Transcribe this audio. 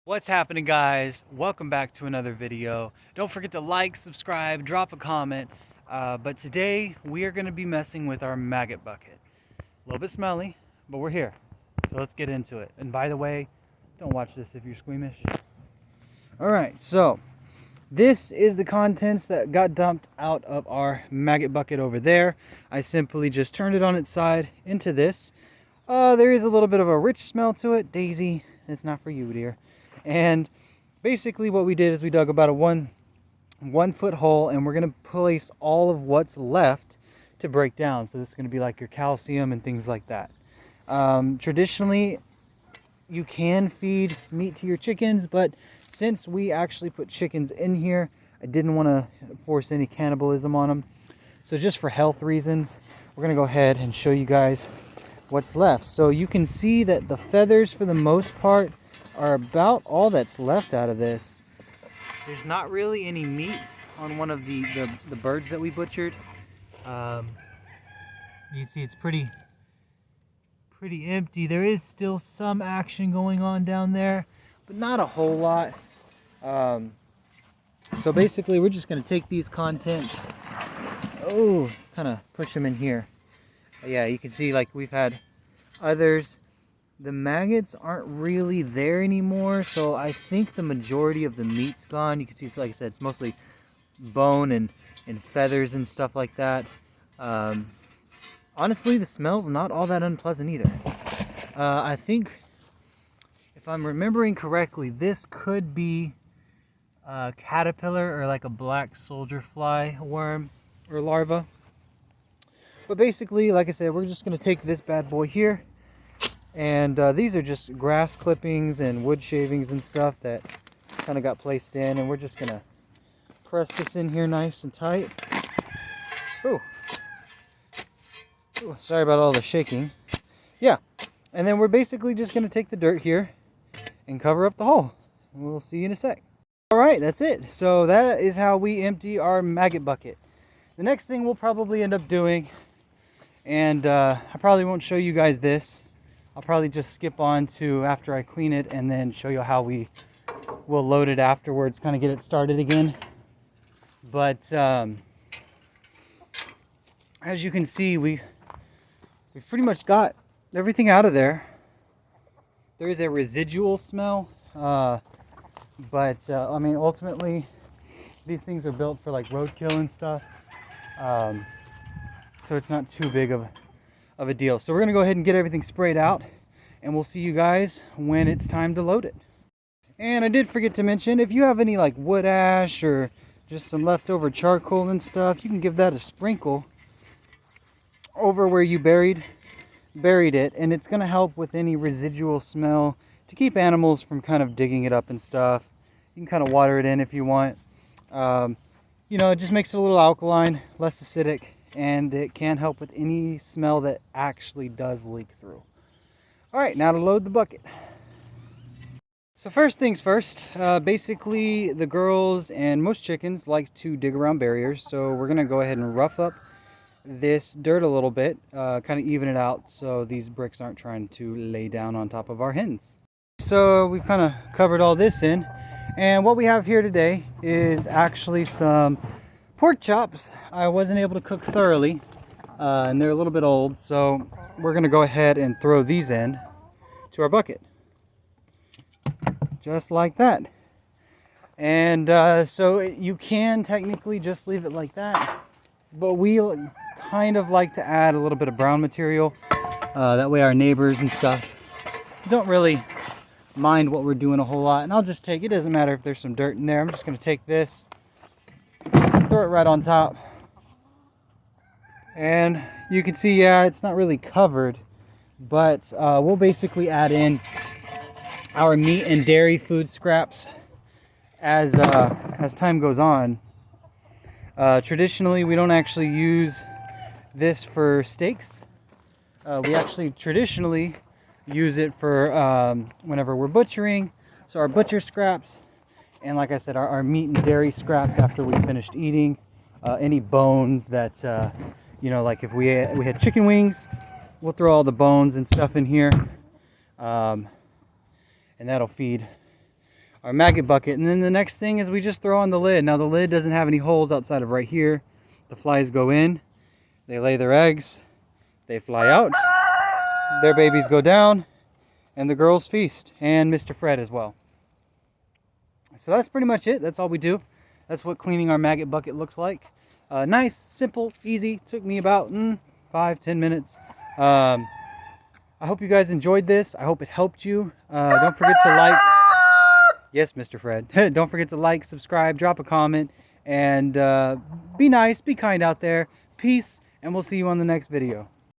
What's happening, guys? Welcome back to another video. Don't forget to like, subscribe, drop a comment. But today we are going to be messing with our maggot bucket. A little bit smelly, but we're here. So let's get into it. And by the way, don't watch this if you're squeamish. Alright, so this is the contents that got dumped out of our maggot bucket over there. I simply just turned it on its side into this. There is a little bit of a rich smell to it. Daisy, it's not for you, dear. And basically what we did is we dug about a one foot hole, and we're going to place all of what's left to break down. So this is going to be like your calcium and things like that. Traditionally, you can feed meat to your chickens, but since we actually put chickens in here, I didn't want to force any cannibalism on them. So just for health reasons, we're going to go ahead and show you guys what's left. So you can see that the feathers, for the most part, are about all that's left out of this. There's not really any meat on one of the birds that we butchered. You can see it's pretty empty. There is still some action going on down there, but not a whole lot. So basically we're just going to take these contents, kind of push them in here. Yeah, you can see like we've had others. The maggots aren't really there anymore, so I think the majority of the meat's gone. You can see, so like I said, it's mostly bone and feathers and stuff like that. Honestly, the smell's not all that unpleasant either. I think, if I'm remembering correctly, this could be a caterpillar or like a black soldier fly worm or larva. But basically, like I said, we're just going to take this bad boy here. And these are just grass clippings and wood shavings and stuff that kind of got placed in. And we're just going to press this in here nice and tight. Ooh, sorry about all the shaking. Yeah, and then we're basically just going to take the dirt here and cover up the hole. We'll see you in a sec. Alright, that's it. So that is how we empty our maggot bucket. The next thing we'll probably end up doing, and I probably won't show you guys this. I'll probably just skip on to after I clean it and then show you how we will load it afterwards, kind of get it started again. But as you can see, we've pretty much got everything out of there. There is a residual smell, but I mean, ultimately, these things are built for like roadkill and stuff, so it's not too big of a deal. So we're gonna go ahead and get everything sprayed out, and we'll see you guys when it's time to load it. And I did forget to mention, if you have any like wood ash or just some leftover charcoal and stuff, you can give that a sprinkle over where you buried it, and it's gonna help with any residual smell to keep animals from kind of digging it up and stuff. You can kind of water it in if you want. You know, it just makes it a little alkaline, less acidic, and it can help with any smell that actually does leak through. All right, now to load the bucket. So first things first, basically the girls and most chickens like to dig around barriers, so we're gonna go ahead and rough up this dirt a little bit, kind of even it out so these bricks aren't trying to lay down on top of our hens. So we've kind of covered all this in, and what we have here today is actually some pork chops. I wasn't able to cook thoroughly, and they're a little bit old, so we're going to go ahead and throw these in to our bucket. Just like that. And so you can technically just leave it like that, but we kind of like to add a little bit of brown material. That way our neighbors and stuff don't really mind what we're doing a whole lot. And I'll just take, it doesn't matter if there's some dirt in there, I'm just going to take this, throw it right on top, and you can see, yeah, it's not really covered, but we'll basically add in our meat and dairy food scraps as time goes on. Traditionally, we don't actually use this for steaks. We actually traditionally use it for whenever we're butchering, so our butcher scraps. And like I said, our meat and dairy scraps after we finished eating, any bones that, you know, like if we had chicken wings, we'll throw all the bones and stuff in here, and that'll feed our maggot bucket. And then the next thing is we just throw on the lid. Now the lid doesn't have any holes outside of right here. The flies go in, they lay their eggs, they fly out, their babies go down, and the girls feast, and Mr. Fred as well. So that's pretty much it. That's all we do. That's what cleaning our maggot bucket looks like. Nice, simple, easy. Took me about 5-10 minutes. I hope you guys enjoyed this. I hope it helped you. Don't forget to like. Yes, Mr. Fred. Don't forget to like, subscribe, drop a comment, and be nice, be kind out there. Peace, and we'll see you on the next video.